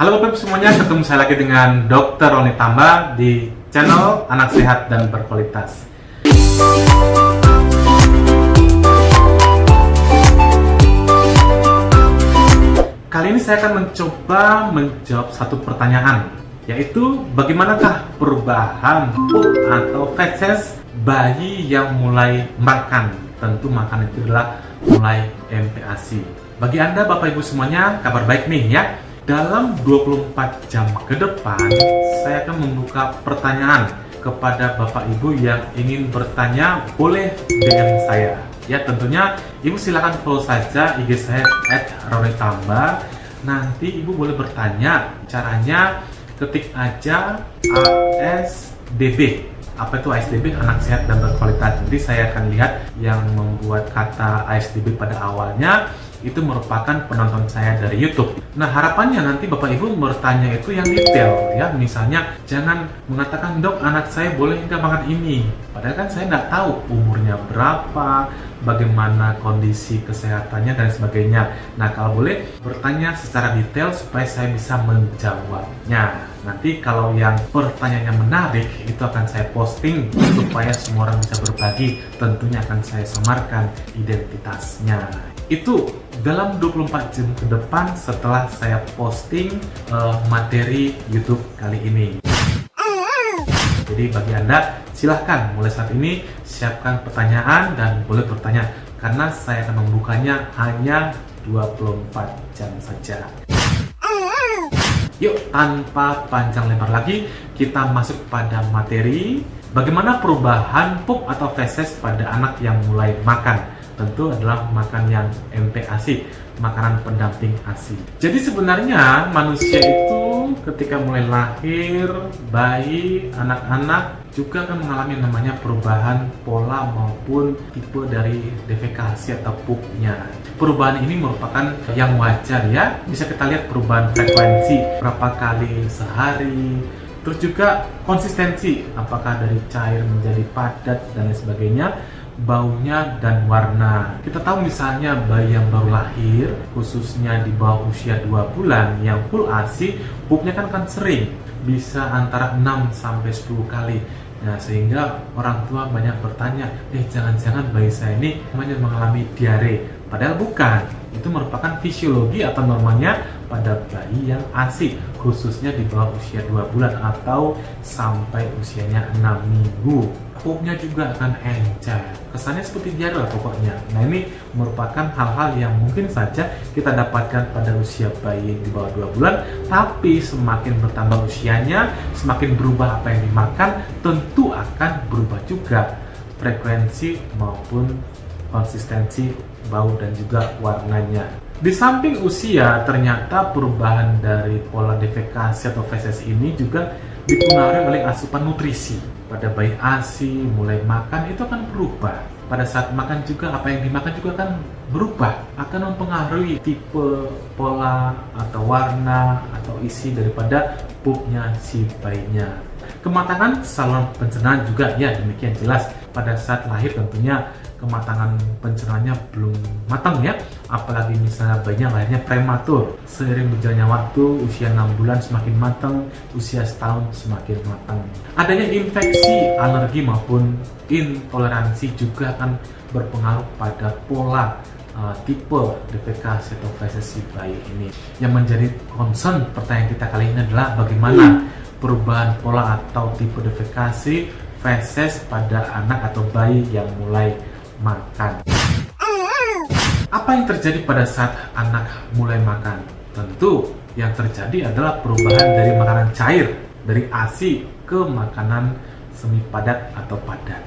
Halo Bapak Ibu semuanya, ketemu saya lagi dengan Dr. Roni Tamba di channel Anak Sehat dan Berkualitas. Kali ini saya akan mencoba menjawab satu pertanyaan, yaitu bagaimanakah perubahan pup atau feses bayi yang mulai makan? Tentu makan itu adalah mulai MPASI. Bagi Anda Bapak Ibu semuanya, kabar baik nih ya. Dalam 24 jam ke depan, saya akan membuka pertanyaan kepada Bapak Ibu yang ingin bertanya, boleh DM saya. Ya, tentunya Ibu silakan follow saja IG saya @ronitamba. Nanti Ibu boleh bertanya. Caranya ketik aja ASDB. Apa itu ASDB? Anak Sehat dan Berkualitas. Jadi saya akan lihat yang membuat kata ASDB pada awalnya itu merupakan penonton saya dari YouTube. Nah, harapannya nanti Bapak Ibu bertanya itu yang detail ya. Misalnya jangan mengatakan, "Dok, anak saya boleh nggak makan ini?" Padahal kan saya nggak tahu umurnya berapa, bagaimana kondisi kesehatannya dan sebagainya. Nah, kalau boleh bertanya secara detail supaya saya bisa menjawabnya. Nanti kalau yang pertanyaannya menarik itu akan saya posting supaya semua orang bisa berbagi. Tentunya akan saya samarkan identitasnya. Itu dalam 24 jam ke depan setelah saya posting materi YouTube kali ini. Jadi bagi Anda, silahkan mulai saat ini siapkan pertanyaan dan boleh bertanya, karena saya akan membukanya hanya 24 jam saja. Yuk, tanpa panjang lebar lagi, kita masuk pada materi. Bagaimana perubahan pup atau feses pada anak yang mulai makan? Tentu adalah makan yang MPASI, makanan pendamping ASI. Jadi sebenarnya manusia itu ketika mulai lahir, bayi, anak-anak juga akan mengalami namanya perubahan pola maupun tipe dari defekasi atau pupnya. Perubahan ini merupakan yang wajar ya. Bisa kita lihat perubahan frekuensi, berapa kali sehari, terus juga konsistensi, apakah dari cair menjadi padat dan lain sebagainya, baunya dan warna. Kita tahu misalnya bayi yang baru lahir, khususnya di bawah usia 2 bulan yang full ASI, pupnya kan sering, bisa antara 6 sampai 10 kali. Nah, sehingga orang tua banyak bertanya, jangan-jangan bayi saya ini mengalami diare. Padahal bukan, itu merupakan fisiologi atau normanya pada bayi yang ASI, khususnya di bawah usia 2 bulan atau sampai usianya 6 minggu. Pupnya juga akan encer, kesannya seperti diare lah pokoknya. Nah, ini merupakan hal-hal yang mungkin saja kita dapatkan pada usia bayi di bawah 2 bulan, tapi semakin bertambah usianya, semakin berubah apa yang dimakan, tentu akan berubah juga frekuensi maupun konsistensi bau dan juga warnanya. Di samping usia, ternyata perubahan dari pola defekasi atau feses ini juga dipengaruhi oleh asupan nutrisi. Pada bayi ASI mulai makan itu akan berubah. Pada saat makan juga apa yang dimakan juga akan berubah, akan mempengaruhi tipe, pola atau warna atau isi daripada pupnya si bayinya. Kematangan saluran pencernaan juga ya demikian jelas. Pada saat lahir tentunya kematangan pencernaannya belum matang ya, apalagi misalnya bayinya lahirnya prematur. Seiring berjalannya waktu, usia 6 bulan semakin matang, usia setahun semakin matang. Adanya infeksi, alergi maupun intoleransi juga akan berpengaruh pada pola tipe defekasi atau feses si bayi ini. Yang menjadi concern pertanyaan kita kali ini adalah bagaimana perubahan pola atau tipe defekasi feses pada anak atau bayi yang mulai makan. Apa yang terjadi pada saat anak mulai makan? Tentu yang terjadi adalah perubahan dari makanan cair, dari ASI ke makanan semi padat atau padat.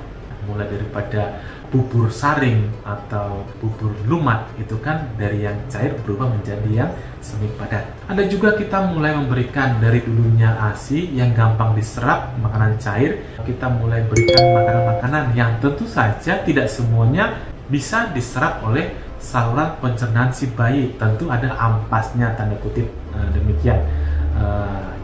Mulai daripada bubur saring atau bubur lumat, itu kan dari yang cair berubah menjadi yang semi padat. Ada juga kita mulai memberikan dari dulunya ASI yang gampang diserap makanan cair, kita mulai berikan makanan-makanan yang tentu saja tidak semuanya bisa diserap oleh saluran pencernaan si bayi. Tentu ada ampasnya, tanda kutip demikian.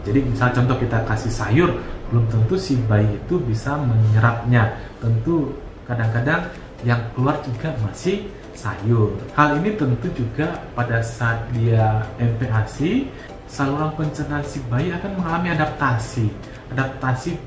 Jadi misal contoh kita kasih sayur, belum tentu si bayi itu bisa menyerapnya. Tentu kadang-kadang yang keluar juga masih sayur. Hal ini tentu juga pada saat dia MPASI saluran pencernaan si bayi akan mengalami adaptasi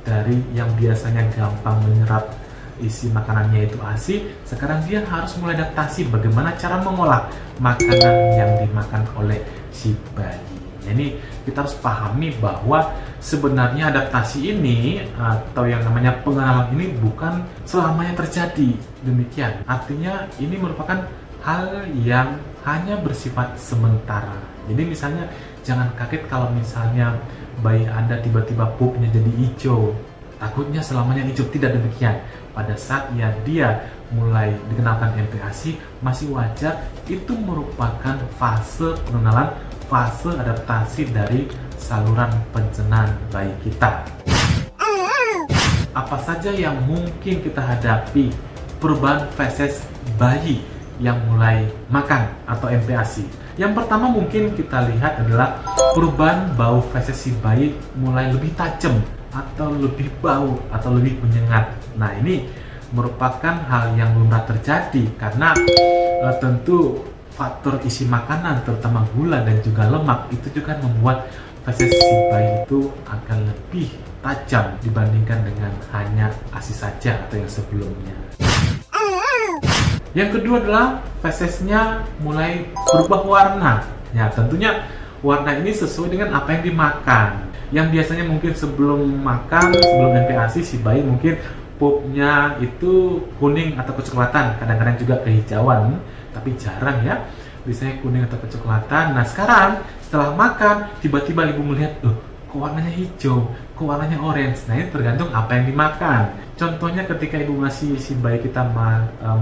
dari yang biasanya gampang menyerap isi makanannya itu ASI, sekarang dia harus mulai adaptasi bagaimana cara mengolah makanan yang dimakan oleh si bayi. Ini kita harus pahami bahwa sebenarnya adaptasi ini atau yang namanya pengenalan ini bukan selamanya terjadi demikian. Artinya ini merupakan hal yang hanya bersifat sementara. Jadi misalnya jangan kaget kalau misalnya bayi Anda tiba-tiba pupnya jadi hijau. Takutnya selamanya hijau, tidak demikian. Pada saat dia mulai dikenalkan MPASI, masih wajar, itu merupakan fase pengenalan, fase adaptasi dari saluran pencernaan bayi kita. Apa saja yang mungkin kita hadapi perubahan feses bayi yang mulai makan atau MPASI? Yang pertama mungkin kita lihat adalah perubahan bau feses si bayi mulai lebih tajam atau lebih bau atau lebih menyengat. Nah, ini merupakan hal yang lumrah terjadi karena tentu faktor isi makanan terutama gula dan juga lemak itu juga membuat feses si bayi itu akan lebih tajam dibandingkan dengan hanya ASI saja atau yang sebelumnya. Yang kedua adalah fesesnya mulai berubah warna. Ya, tentunya warna ini sesuai dengan apa yang dimakan. Yang biasanya mungkin sebelum makan, sebelum MPASI si bayi mungkin pupnya itu kuning atau kecoklatan, kadang-kadang juga kehijauan, tapi jarang ya, biasanya kuning atau kecoklatan. Nah sekarang setelah makan, tiba-tiba ibu melihat, kok warnanya hijau, kok warnanya orange. Nah ini tergantung apa yang dimakan. Contohnya ketika ibu ngasih si bayi kita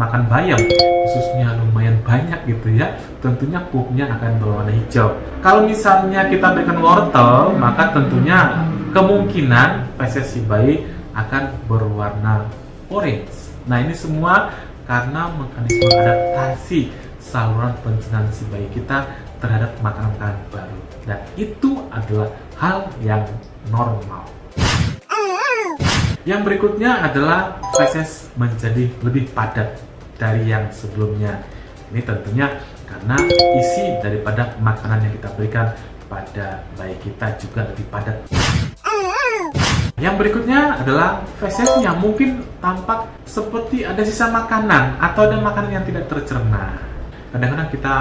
makan bayam, khususnya lumayan banyak gitu ya, tentunya pupnya akan berwarna hijau. Kalau misalnya kita berikan wortel, maka tentunya kemungkinan feses si bayi akan berwarna orange. Nah ini semua karena mekanisme adaptasi saluran pencernaan si bayi kita terhadap makanan-makanan baru, dan itu adalah hal yang normal. Yang berikutnya adalah feses menjadi lebih padat dari yang sebelumnya. Ini tentunya karena isi daripada makanan yang kita berikan pada bayi kita juga lebih padat. Yang berikutnya adalah fesesnya mungkin tampak seperti ada sisa makanan atau ada makanan yang tidak tercerna. Kadang-kadang kita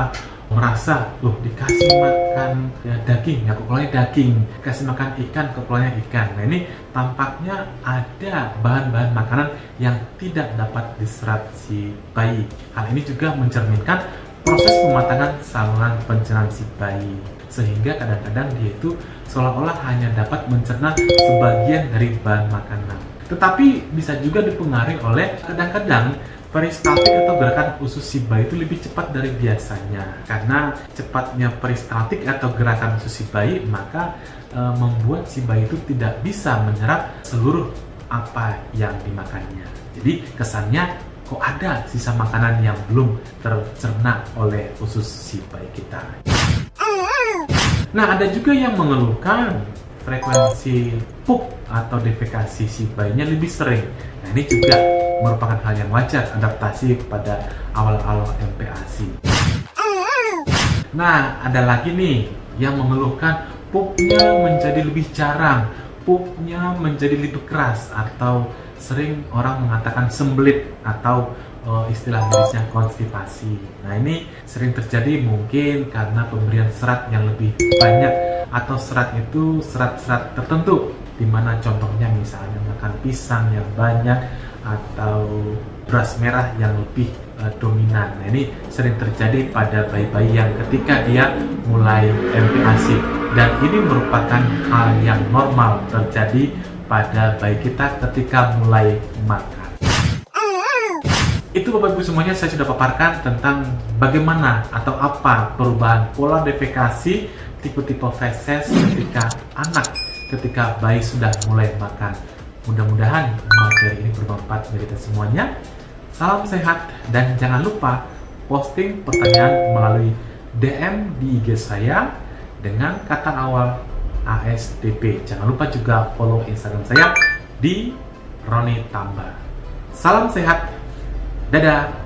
merasa, dikasih makan ya daging, ya kok keluarnya daging, kasih makan ikan, kok keluarnya ikan. Nah ini tampaknya ada bahan-bahan makanan yang tidak dapat diserap si bayi. Hal ini juga mencerminkan proses pematangan saluran pencernaan si bayi, sehingga kadang-kadang dia itu seolah-olah hanya dapat mencerna sebagian dari bahan makanan. Tetapi bisa juga dipengaruhi oleh kadang-kadang peristaltik atau gerakan usus si bayi itu lebih cepat dari biasanya. Karena cepatnya peristaltik atau gerakan usus si bayi, maka membuat si bayi itu tidak bisa menyerap seluruh apa yang dimakannya. Jadi kesannya kok ada sisa makanan yang belum tercerna oleh usus si bayi kita. Nah, ada juga yang mengeluhkan frekuensi pup atau defekasi si bayinya lebih sering. Nah, ini juga merupakan hal yang wajar, adaptasi pada awal-awal MPASI. Nah, ada lagi nih yang mengeluhkan pupnya menjadi lebih jarang, pupnya menjadi lebih keras, atau sering orang mengatakan sembelit atau istilah medisnya konstipasi. Nah ini sering terjadi mungkin karena pemberian serat yang lebih banyak, atau serat itu serat-serat tertentu, dimana contohnya misalnya makan pisang yang banyak atau beras merah yang lebih dominan. Nah ini sering terjadi pada bayi-bayi yang ketika dia mulai MPASI, dan ini merupakan hal yang normal terjadi pada bayi kita ketika mulai makan. Itu Bapak Ibu semuanya, saya sudah paparkan tentang bagaimana atau apa perubahan pola defekasi, tipe-tipe feses ketika bayi sudah mulai makan. Mudah-mudahan materi ini bermanfaat bagi kita semuanya. Salam sehat, dan jangan lupa posting pertanyaan melalui DM di IG saya dengan kata awal ASDP. Jangan lupa juga follow Instagram saya di Roni Tamba. Salam sehat. Dadah.